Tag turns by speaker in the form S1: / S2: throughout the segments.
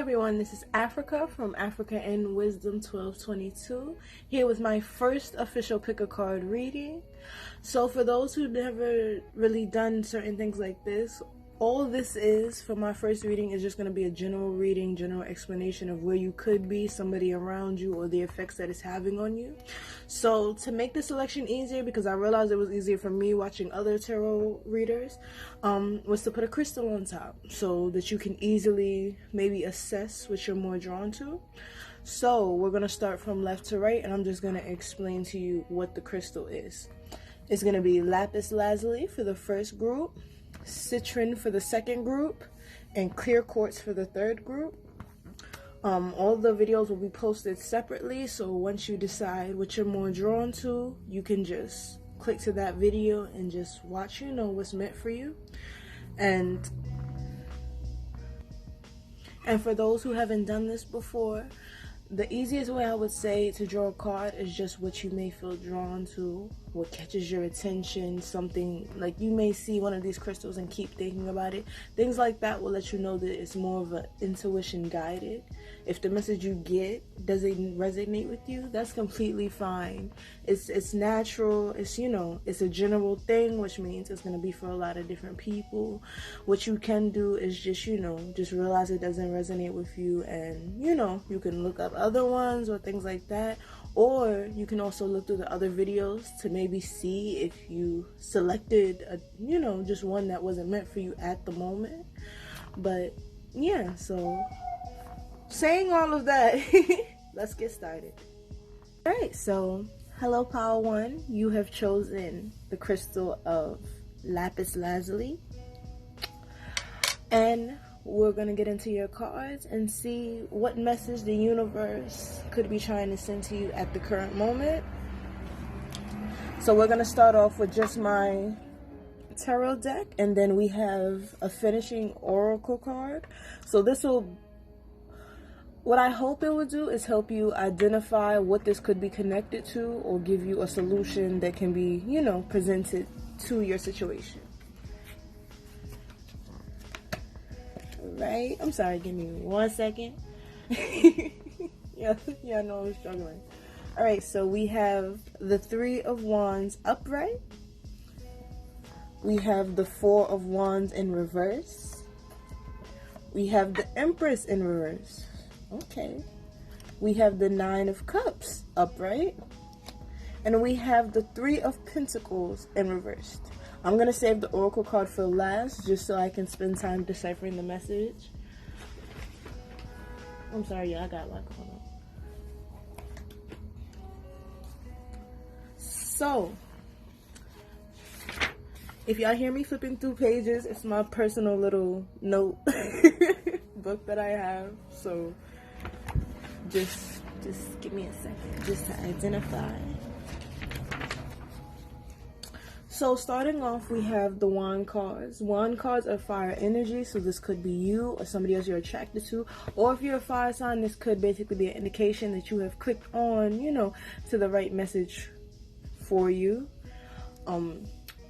S1: everyone, this is Africa from Africa and Wisdom 1222, here with my first official pick a card reading. So for those who've never really done certain things like this, all this is for my first reading is just going to be a general reading, general explanation of where you could be, somebody around you, or the effects that it's having on you. So to make the selection easier, because I realized it was easier for me watching other tarot readers, was to put a crystal on top so that you can easily maybe assess what you're more drawn to. So we're going to start from left to right, and I'm just going to explain to you what the crystal is. It's going to be Lapis Lazuli for the first group, Citrine for the second group, and clear quartz for the third group. All the videos will be posted separately, so once you decide what you're more drawn to, you can just click to that video and just watch, what's meant for you. And for those who haven't done this before, the easiest way I would say to draw a card is just what you may feel drawn to, what catches your attention, something like you may see one of these crystals and keep thinking about it. Things like that will let you know that it's more of an intuition guided. If the message you get doesn't resonate with you, that's completely fine. It's natural. It's it's a general thing, which means it's gonna be for a lot of different people. What you can do is just just realize it doesn't resonate with you, and you can look up other ones or things like that. Or you can also look through the other videos to maybe see if you selected just one that wasn't meant for you at the moment. But yeah, so saying all of that, let's get started. Alright, so hello Power One, you have chosen the crystal of Lapis Lazuli. And we're going to get into your cards and see what message the universe could be trying to send to you at the current moment. So we're going to start off with just my tarot deck, and then we have a finishing oracle card. So what I hope it would do is help you identify what this could be connected to, or give you a solution that can be, presented to your situation. Right? I'm sorry, give me 1 second. yeah, I know I'm struggling. Alright, so we have the Three of Wands upright. We have the Four of Wands in reverse. We have the Empress in reverse. Okay. We have the Nine of Cups upright. And we have the Three of Pentacles in reverse. I'm going to save the oracle card for last, just so I can spend time deciphering the message. I'm sorry, I got a lot going on. So, if y'all hear me flipping through pages, it's my personal little note book that I have. So, just give me a second, just to identify. So starting off, we have the wand cards. Wand cards are fire energy, so this could be you or somebody else you're attracted to. Or if you're a fire sign, this could basically be an indication that you have clicked on, to the right message for you.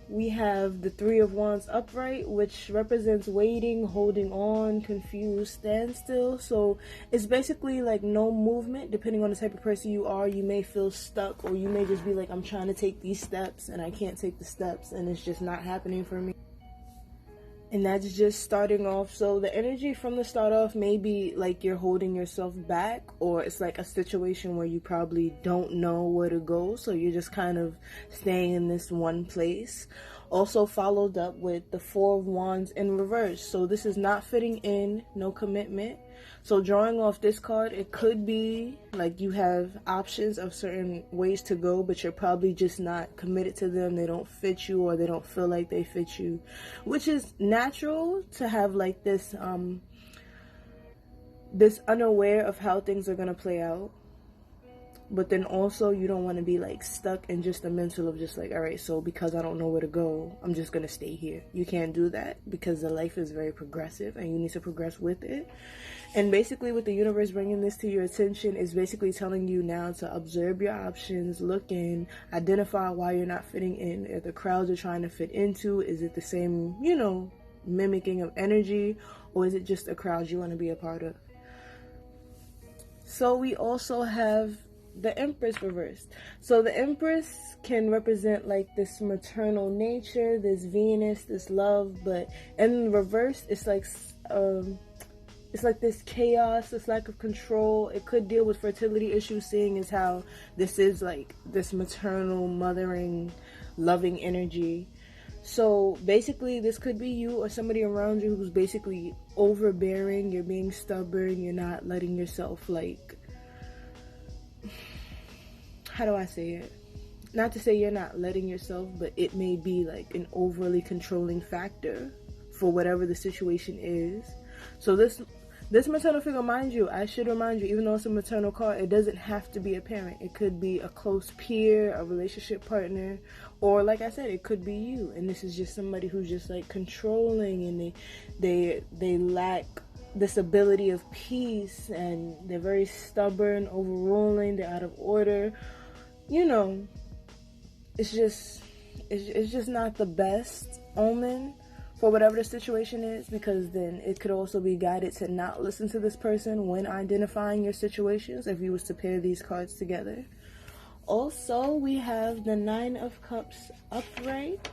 S1: We have the Three of Wands upright, which represents waiting, holding on, confused, standstill. So it's basically like no movement. Depending on the type of person you are, you may feel stuck, or you may just be like, I'm trying to take these steps and I can't take the steps and it's just not happening for me. And that's just starting off. So the energy from the start off may be like you're holding yourself back, or it's like a situation where you probably don't know where to go, so you're just kind of staying in this one place. Also followed up with the Four of Wands in reverse. So this is not fitting in, no commitment. So drawing off this card, it could be like you have options of certain ways to go, but you're probably just not committed to them. They don't fit you, or they don't feel like they fit you, which is natural to have like this unaware of how things are going to play out. But then also you don't want to be like stuck in just a mental of just like, all right, so because I don't know where to go, I'm just going to stay here. You can't do that, because the life is very progressive and you need to progress with it. And basically with the universe bringing this to your attention is basically telling you now to observe your options, look in, identify why you're not fitting in. Are the crowds you're trying to fit into, is it the same, mimicking of energy, or is it just a crowd you want to be a part of? So we also have the Empress reversed. So the Empress can represent like this maternal nature, this Venus, this love, but in reverse, it's like this chaos, this lack of control. It could deal with fertility issues, seeing as how this is like this maternal, mothering, loving energy. So basically, this could be you or somebody around you who's basically overbearing. You're being stubborn. You're not letting yourself, like, how do I say it? Not to say you're not letting yourself, but it may be like an overly controlling factor for whatever the situation is. So this maternal figure, mind you, I should remind you, even though it's a maternal card, it doesn't have to be a parent. It could be a close peer, a relationship partner, or like I said, it could be you. And this is just somebody who's just like controlling, and they lack this ability of peace, and they're very stubborn, overruling, they're out of order. You know, it's just not the best omen for whatever the situation is, because then it could also be guided to not listen to this person when identifying your situations if you was to pair these cards together. Also, we have the Nine of Cups upright.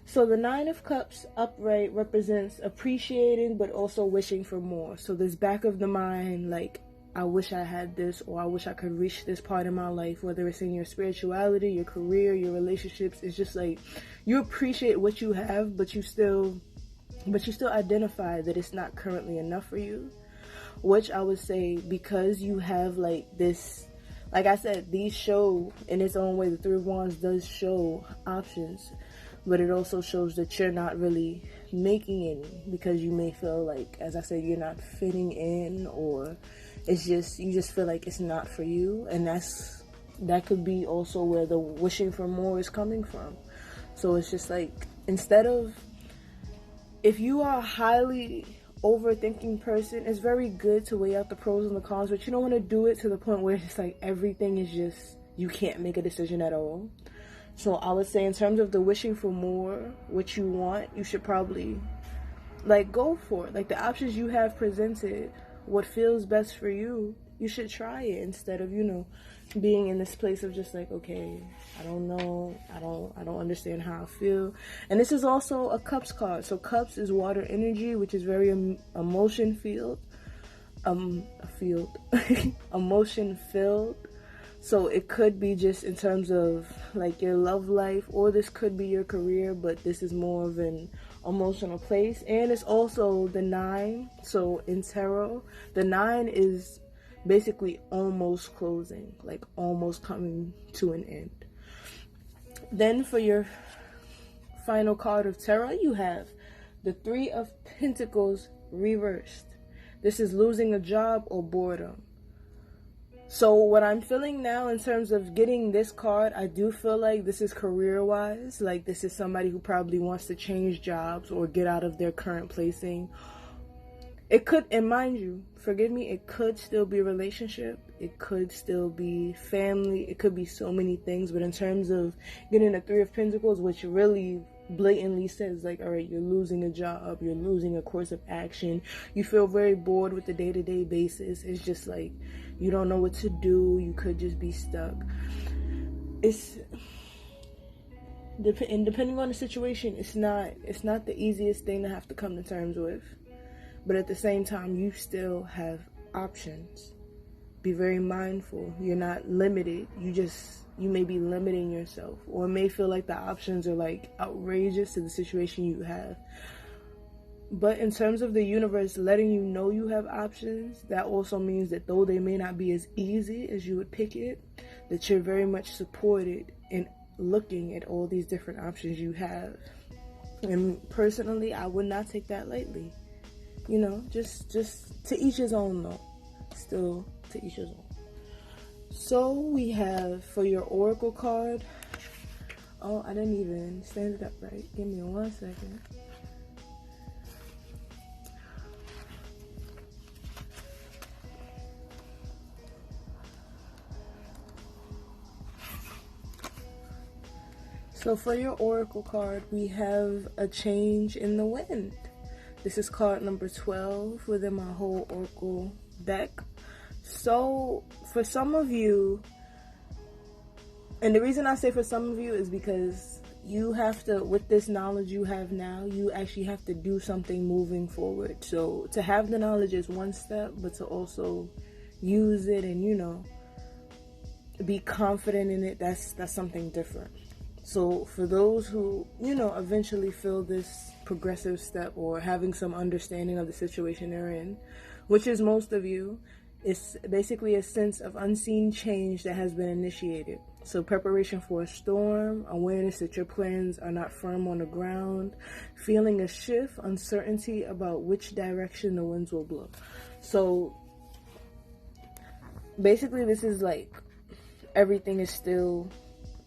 S1: So the Nine of Cups upright represents appreciating but also wishing for more. So this back of the mind, like, I wish I had this, or I wish I could reach this part in my life, whether it's in your spirituality, your career, your relationships. It's just like you appreciate what you have, but you still identify that it's not currently enough for you. Which I would say, because you have like this, like I said, these show in its own way, the Three of Wands does show options, but it also shows that you're not really making any, because you may feel like, as I said, you're not fitting in, or it's just, you just feel like it's not for you. And that could be also where the wishing for more is coming from. So it's just like, instead of, if you are a highly overthinking person, it's very good to weigh out the pros and the cons, but you don't want to do it to the point where it's like everything is just, you can't make a decision at all. So I would say, in terms of the wishing for more, what you want, you should probably like go for it. Like the options you have presented, what feels best for you, you should try it, instead of, you know, being in this place of just like, okay, I don't know, I don't understand how I feel. And this is also a Cups card. So Cups is water energy, which is very emotion filled. Emotion filled. So it could be just in terms of like your love life, or this could be your career, but this is more of an emotional place. And it's also the 9. So in tarot, the 9 is basically almost closing, like almost coming to an end. Then for your final card of tarot, you have the 3 of Pentacles reversed. This is losing a job or boredom. So what I'm feeling now in terms of getting this card, I do feel like this is career-wise. Like this is somebody who probably wants to change jobs or get out of their current placing. It could, and mind you, forgive me, it could still be a relationship. It could still be family. It could be so many things. But in terms of getting the 3 of Pentacles, which really blatantly says like, all right, you're losing a job, you're losing a course of action, you feel very bored with the day-to-day basis. It's just like you don't know what to do. You could just be stuck. It's and depending on the situation, it's not the easiest thing to have to come to terms with, but at the same time, you still have options. Be very mindful. You're not limited. You may be limiting yourself, or it may feel like the options are like outrageous to the situation you have. But in terms of the universe letting you know you have options, that also means that though they may not be as easy as you would pick it, that you're very much supported in looking at all these different options you have. And personally, I would not take that lightly. You know, just to each his own though. Still to each his own. So we have for your oracle card. Oh, I didn't even stand it up right. Give me 1 second. So for your oracle card, we have a change in the wind. This is card number 12 within my whole oracle deck. So for some of you, and the reason I say for some of you is because you have to, with this knowledge you have now, you actually have to do something moving forward. So to have the knowledge is one step, but to also use it and, you know, be confident in it, that's something different. So for those who, you know, eventually feel this progressive step or having some understanding of the situation they're in, which is most of you, it's basically a sense of unseen change that has been initiated. So preparation for a storm, awareness that your plans are not firm on the ground, feeling a shift, uncertainty about which direction the winds will blow. So basically this is like everything is still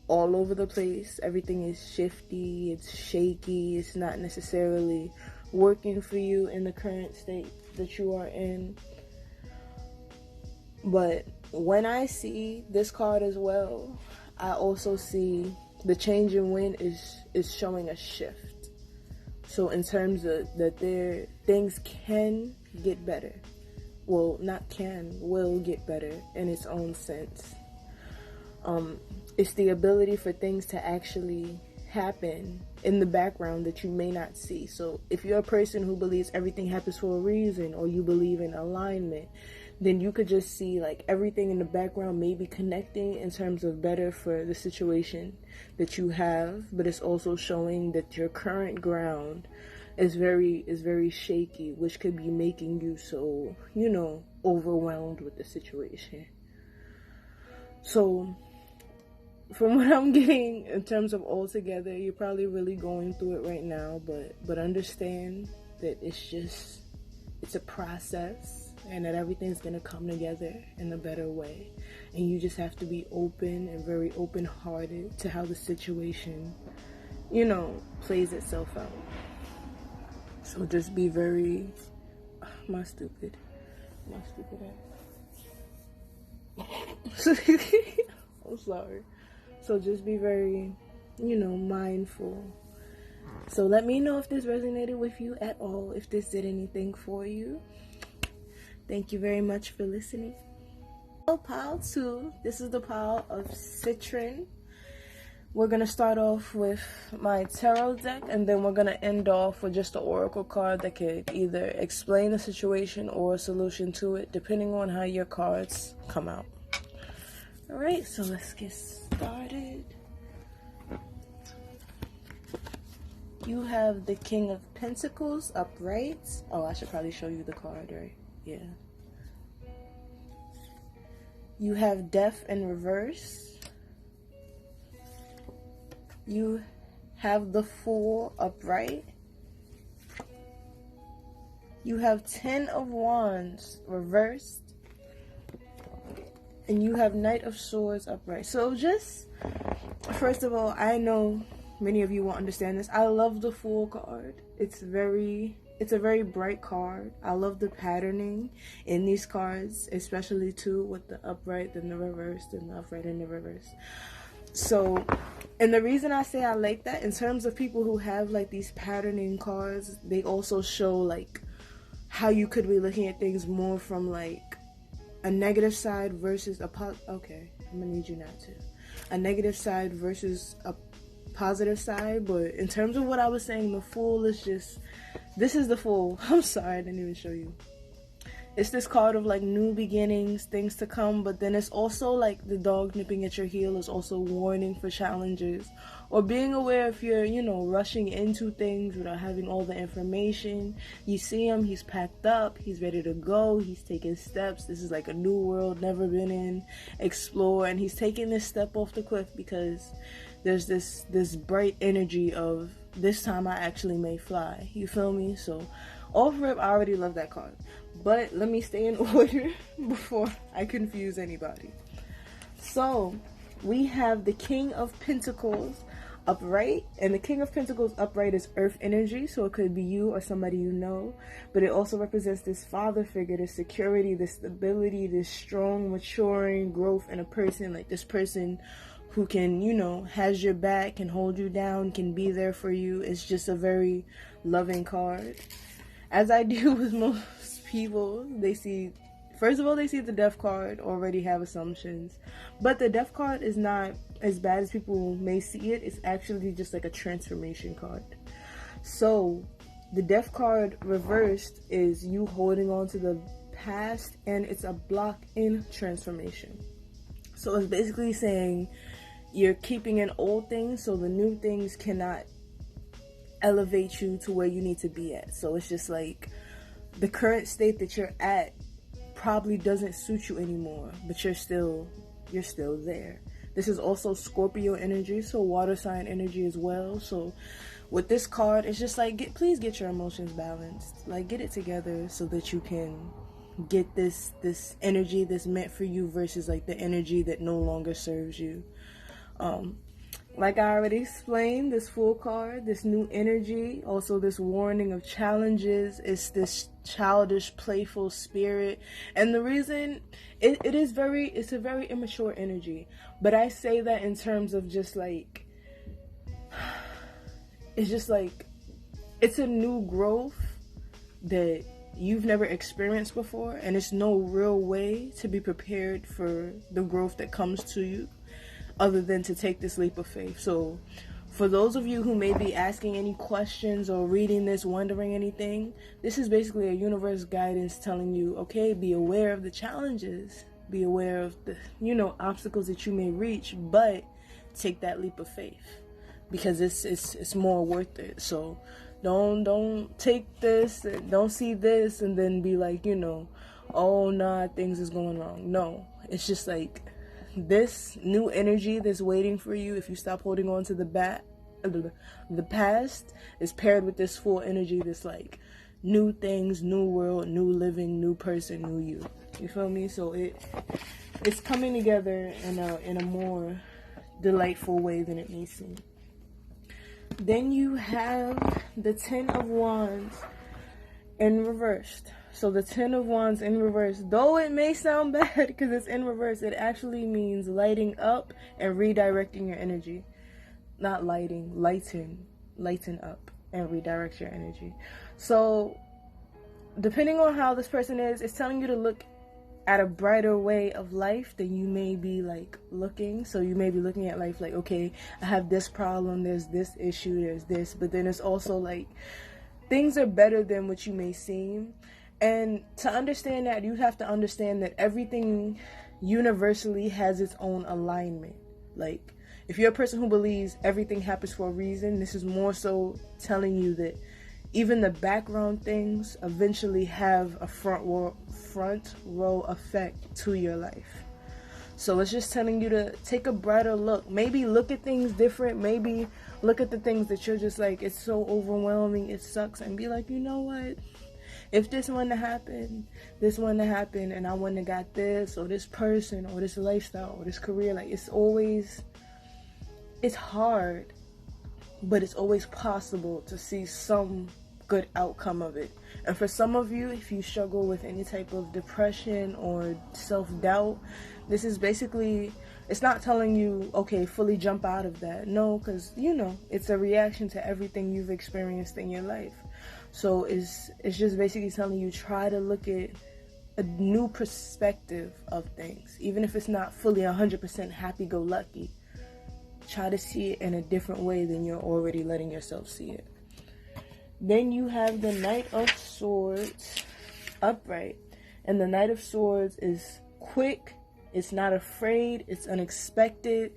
S1: all over the place. Everything is shifty, it's shaky, it's not necessarily working for you in the current state that you are in. But when I see this card as well, I also see the change in wind is showing a shift. So in terms of that, things can get better. Well, not can, will get better in its own sense. It's the ability for things to actually happen in the background that you may not see. So if you're a person who believes everything happens for a reason, or you believe in alignment, then you could just see like everything in the background may be connecting in terms of better for the situation that you have, but it's also showing that your current ground is very shaky, which could be making you so, you know, overwhelmed with the situation. So from what I'm getting in terms of all together, you're probably really going through it right now, but understand that it's a process, and that everything's gonna come together in a better way, and you just have to be open and very open-hearted to how the situation, you know, plays itself out. So just be very my stupid ass. I'm sorry. So just be very, you know, mindful. So let me know if this resonated with you at all, if this did anything for you. Thank you very much for listening. Pile 2. This is the pile of Citrine. We're going to start off with my tarot deck, and then we're going to end off with just the oracle card that could either explain the situation or a solution to it, depending on how your cards come out. Alright, so let's get started. You have the King of Pentacles upright. Oh, I should probably show you the card, right? Yeah. You have Death in reverse. You have the Fool upright. You have 10 of Wands reversed. And you have Knight of Swords upright. So just, first of all, I know many of you won't understand this. I love the Fool card. It's a very bright card. I love the patterning in these cards, especially too with the upright and the reversed and the upright and the reverse. So, and the reason I say I like that, in terms of people who have like these patterning cards, they also show like how you could be looking at things more from like a negative side versus a okay, I'm gonna need you not to. A negative side versus a positive side. But in terms of what I was saying, the Fool is just, this is the Fool. I'm sorry, I didn't even show you. It's this card of like new beginnings, things to come, but then it's also like the dog nipping at your heel is also warning for challenges, or being aware if you're, you know, rushing into things without having all the information. You see him, he's packed up, he's ready to go, he's taking steps. This is like a new world, never been in, explore, and he's taking this step off the cliff because there's this bright energy of, this time I actually may fly. You feel me? So off rip, I already love that card. But let me stay in order before I confuse anybody. So we have the King of Pentacles upright, and the King of Pentacles upright is earth energy, so it could be you or somebody you know, but it also represents this father figure, this security, this stability, this strong maturing growth in a person, like this person who can, you know, has your back, can hold you down, can be there for you. It's just a very loving card. As I do with most people, they see first of all, they see the death card, already have assumptions. But the death card is not as bad as people may see it. It's actually just like a transformation card. So the death card reversed is you holding on to the past, and it's a block in transformation. So it's basically saying you're keeping in old things, so the new things cannot elevate you to where you need to be at. So it's just like the current state that you're at probably doesn't suit you anymore, but you're still there. This is also Scorpio energy, so water sign energy as well. So with this card, it's just like, please get your emotions balanced. Like, get it together so that you can get this energy that's meant for you versus like the energy that no longer serves you. Like I already explained, this Fool card, this new energy, also this warning of challenges, is this childish, playful spirit. And the reason, it's a very immature energy. But I say that in terms of just like, it's just like, it's a new growth that you've never experienced before. And it's no real way to be prepared for the growth that comes to you, other than to take this leap of faith. So for those of you who may be asking any questions or reading this, wondering anything, this is basically a universe guidance telling you, okay, be aware of the challenges, be aware of the, obstacles that you may reach, but take that leap of faith, because it's more worth it. So don't take this, don't see this and then be like, oh nah, things is going wrong. No, it's just like, this new energy that's waiting for you, if you stop holding on to the past, is paired with this Full energy that's like new things, new world, new living, new person, new you. You feel me? So it's coming together in a more delightful way than it may seem. Then you have the Ten of Wands in reversed. So the Ten of Wands in reverse, though it may sound bad because it's in reverse, it actually means lighting up and redirecting your energy. Not lighten up and redirect your energy. So depending on how this person is, it's telling you to look at a brighter way of life than you may be like looking. So you may be looking at life like, okay, I have this problem, there's this issue, there's this, but then it's also like things are better than what you may seem. And to understand that, you have to understand that everything universally has its own alignment. Like, if you're a person who believes everything happens for a reason, this is more so telling you that even the background things eventually have a front row effect to your life. So it's just telling you to take a brighter look. Maybe look at things different. Maybe look at the things that you're just like, it's so overwhelming, it sucks, and be like, you know what? If this wouldn't have happened, and I wouldn't have got this, or this person, or this lifestyle, or this career, like, it's hard, but it's always possible to see some good outcome of it. And for some of you, if you struggle with any type of depression or self-doubt, this is basically, it's not telling you, okay, fully jump out of that. No, because, it's a reaction to everything you've experienced in your life. So it's just basically telling you, try to look at a new perspective of things. Even if it's not fully 100% happy-go-lucky, try to see it in a different way than you're already letting yourself see it. Then you have the Knight of Swords upright. And the Knight of Swords is quick, it's not afraid, it's unexpected.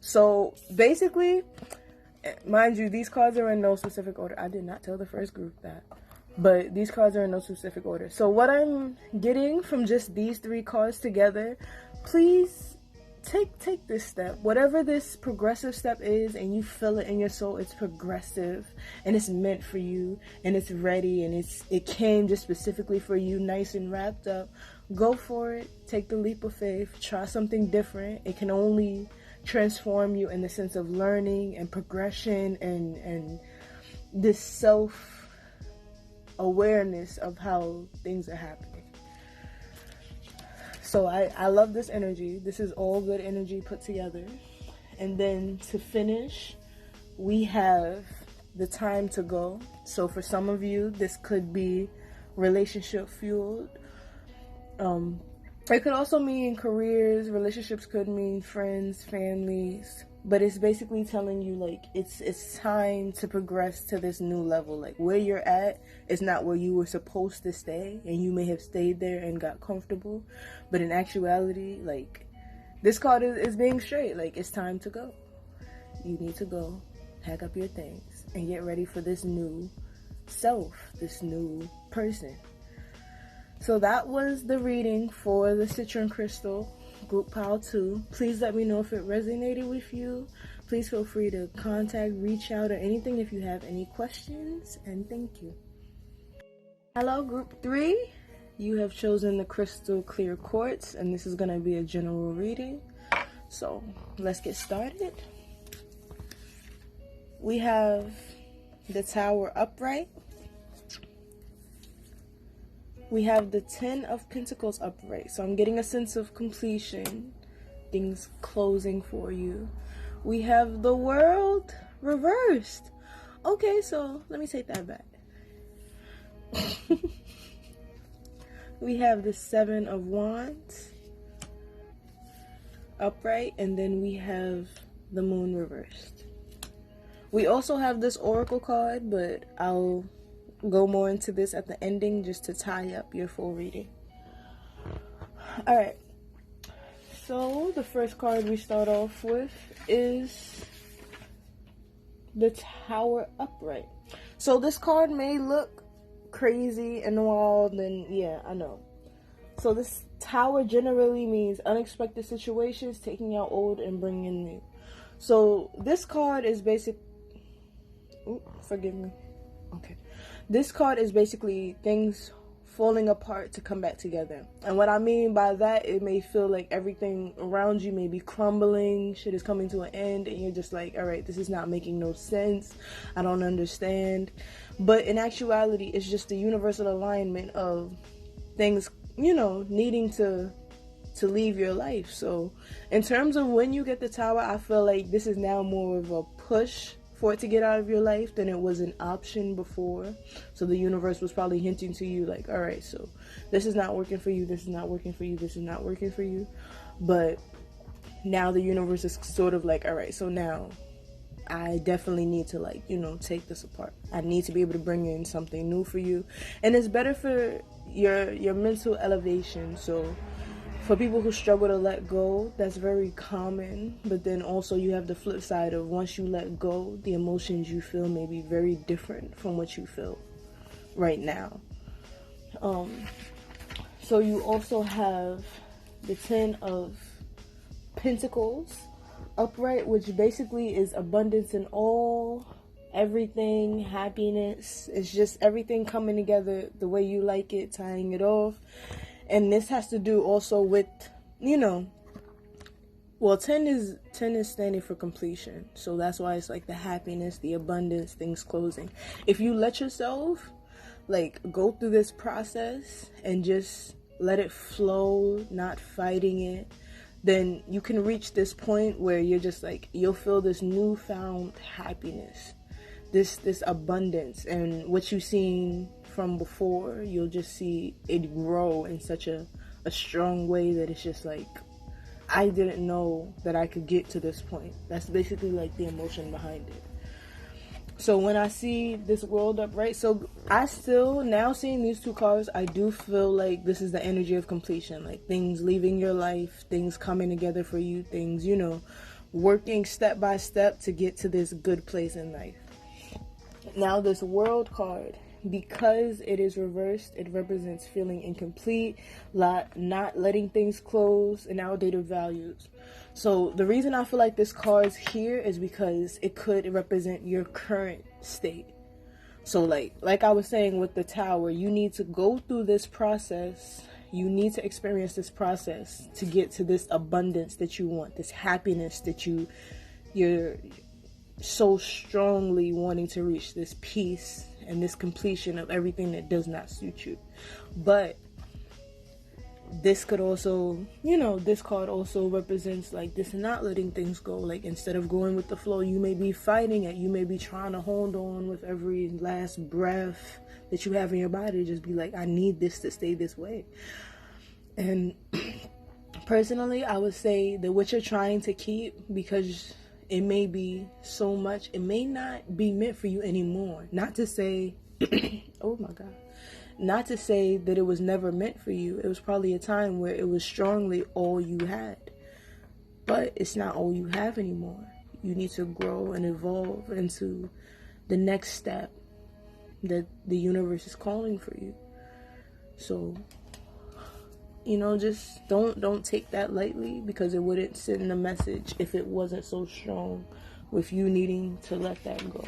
S1: So basically, mind you, these cards are in no specific order. I did not tell the first group that. But these cards are in no specific order. So what I'm getting from just these three cards together, please take this step. Whatever this progressive step is, and you feel it in your soul, it's progressive and it's meant for you and it's ready and it came just specifically for you, nice and wrapped up. Go for it. Take the leap of faith. Try something different. It can only transform you in the sense of learning and progression and this self-awareness of how things are happening. So I love this energy. This is all good energy put together. And then to finish, we have the time to go. So for some of you, this could be relationship fueled. It could also mean careers, relationships, could mean friends, families, but it's basically telling you like it's time to progress to this new level. Like where you're at is not where you were supposed to stay, and you may have stayed there and got comfortable, but in actuality, like this card is being straight. Like it's time to go. You need to go, pack up your things, and get ready for this new self, this new person. So that was the reading for the Citrine Crystal Group Pile 2. Please let me know if it resonated with you. Please feel free to contact, reach out, or anything if you have any questions. And thank you. Hello, Group 3. You have chosen the Crystal Clear Quartz, and this is going to be a general reading. So let's get started. We have the Tower upright. We have the 10 of Pentacles upright. So I'm getting a sense of completion, things closing for you. We have the World reversed. Okay, so let me take that back. We have the 7 of Wands upright, and then we have the Moon reversed. We also have this Oracle card, but I'll go more into this at the ending just to tie up your full reading. Alright, so the first card we start off with is the Tower upright. So this card may look crazy and wild, and yeah, I know. So this Tower generally means unexpected situations, taking out old and bringing in new. So this card is forgive me. Okay. This card is basically things falling apart to come back together. And what I mean by that, it may feel like everything around you may be crumbling, shit is coming to an end, and you're just like, all right, this is not making no sense. I don't understand. But in actuality, it's just the universal alignment of things, you know, needing to leave your life. So in terms of when you get the Tower, I feel like this is now more of a push for it to get out of your life than it was an option before. So the universe was probably hinting to you like, all right, so this is not working for you, this is not working for you, this is not working for you. But now the universe is sort of like, all right, so now I definitely need to, like, you know, take this apart. I need to be able to bring in something new for you. And it's better for your mental elevation. So for people who struggle to let go, that's very common. But then also you have the flip side of once you let go, the emotions you feel may be very different from what you feel right now. So you also have the 10 of Pentacles upright, which basically is abundance in all, everything, happiness. It's just everything coming together the way you like it, tying it off. And this has to do also with, you know, well, 10 is standing for completion. So that's why it's like the happiness, the abundance, things closing. If you let yourself, like, go through this process and just let it flow, not fighting it, then you can reach this point where you're just like, you'll feel this newfound happiness, this abundance, and what you've seen from before, you'll just see it grow in such a strong way that it's just like, I didn't know that I could get to this point. That's basically like the emotion behind it. So when I see this World upright, so I still, now seeing these two cards, I do feel like this is the energy of completion, like things leaving your life, things coming together for you, things, you know, working step by step to get to this good place in life. Now this World card, because it is reversed, it represents feeling incomplete, not letting things close, and outdated values. So the reason I feel like this card's here is because it could represent your current state. So like I was saying with the Tower, you need to go through this process. You need to experience this process to get to this abundance that you want, this happiness that you're so strongly wanting to reach, this peace and this completion of everything that does not suit you. But this could also, you know, this card also represents like this not letting things go. Like instead of going with the flow, you may be fighting it. You may be trying to hold on with every last breath that you have in your body. Just be like, I need this to stay this way. And personally, I would say that what you're trying to keep, because it may be so much, it may not be meant for you anymore. Not to say, oh my God, not to say that it was never meant for you. It was probably a time where it was strongly all you had. But it's not all you have anymore. You need to grow and evolve into the next step that the universe is calling for you. So, just don't take that lightly, because it wouldn't send a message if it wasn't so strong with you needing to let that go.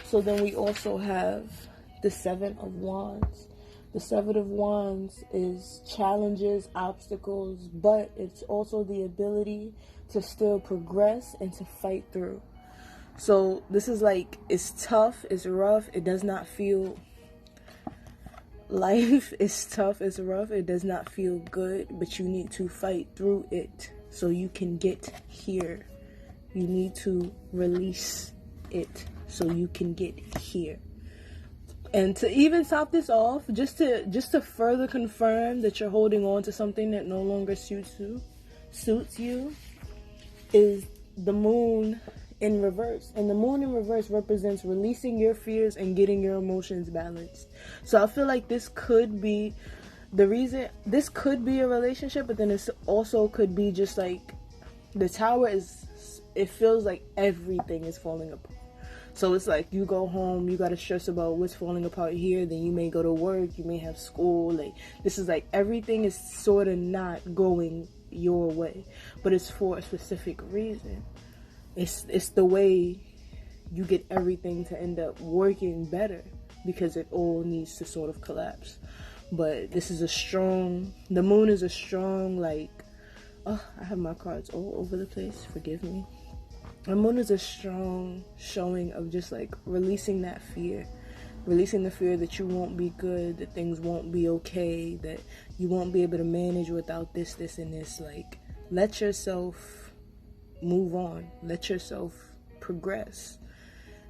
S1: So then we also have the Seven of Wands. The Seven of Wands is challenges, obstacles, but it's also the ability to still progress and to fight through. So this is like, it's tough, it's rough, it does not feel... Life is tough, it's rough, it does not feel good, but you need to fight through it so you can get here. You need to release it so you can get here. And to even top this off, just to further confirm that you're holding on to something that no longer suits you, is the moon in reverse. And the moon in reverse represents releasing your fears and getting your emotions balanced. So I feel like this could be the reason. This could be a relationship, but then it also could be just like the tower is, it feels like everything is falling apart. So it's like you go home, you got to stress about what's falling apart here, then you may go to work, you may have school. Like, this is like everything is sort of not going your way, but it's for a specific reason. It's the way you get everything to end up working better, because it all needs to sort of collapse. But this is the moon is a strong, like, oh, I have my cards all over the place, forgive me. The moon is a strong showing of just like releasing that fear. Releasing the fear that you won't be good, that things won't be okay, that you won't be able to manage without this, and this. Like, let yourself move on. Let yourself progress.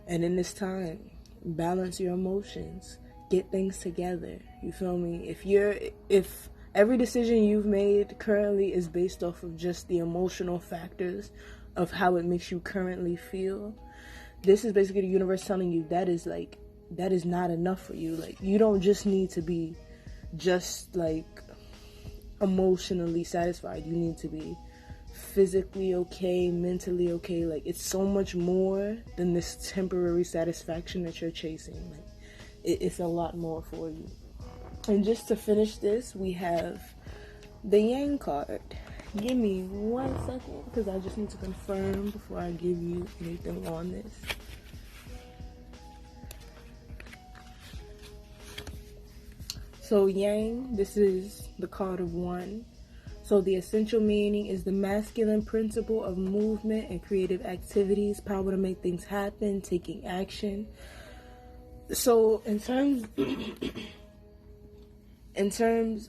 S1: And in this time, balance your emotions. Get things together. You feel me? If every decision you've made currently is based off of just the emotional factors of how it makes you currently feel, this is basically the universe telling you that is not enough for you. Like, you don't just need to be just like emotionally satisfied. You need to be physically okay, mentally okay. Like, it's so much more than this temporary satisfaction that you're chasing. Like, it's a lot more for you. And just to finish this, we have the Yang card. Give me 1 second, because I just need to confirm before I give you anything on this. So Yang, this is the card of 1. So the essential meaning is the masculine principle of movement and creative activities, power to make things happen, taking action. So in terms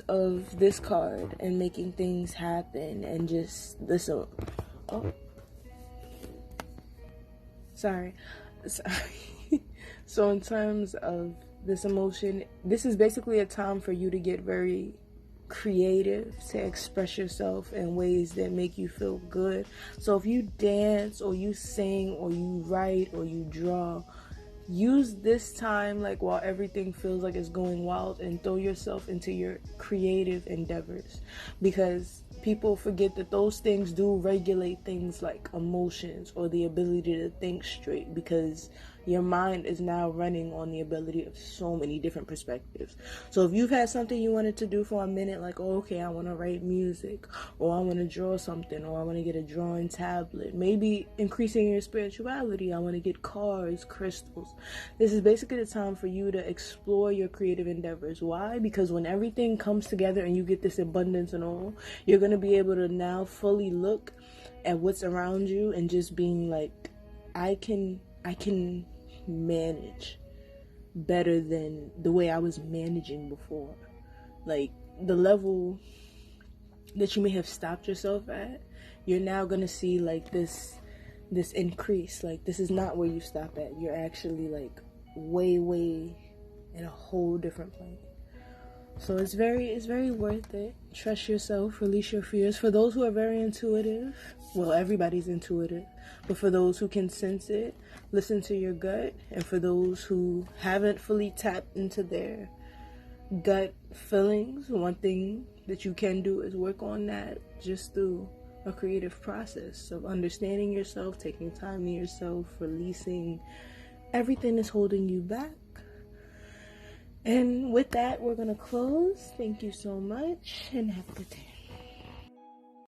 S1: of this card and making things happen and just listen. Oh, sorry. So in terms of this emotion, this is basically a time for you to get very creative, to express yourself in ways that make you feel good. So if you dance or you sing or you write or you draw, use this time like while everything feels like it's going wild, and throw yourself into your creative endeavors, because people forget that those things do regulate things like emotions or the ability to think straight, because your mind is now running on the ability of so many different perspectives. So if you've had something you wanted to do for a minute, like, oh, okay, I want to write music, or I want to draw something, or I want to get a drawing tablet, maybe increasing your spirituality, I want to get cards, crystals. This is basically the time for you to explore your creative endeavors. Why? Because when everything comes together and you get this abundance and all, you're going to be able to now fully look at what's around you and just being like, I can manage better than the way I was managing before. Like, the level that you may have stopped yourself at, you're now gonna see like this increase. Like, this is not where you stop at. You're actually like way in a whole different plane. So it's very worth it. Trust yourself, release your fears. For those who are very intuitive, well, everybody's intuitive, but for those who can sense it, listen to your gut. And for those who haven't fully tapped into their gut feelings, one thing that you can do is work on that just through a creative process of understanding yourself, taking time to yourself, releasing everything that's holding you back. And with that, we're going to close. Thank you so much and have a good day.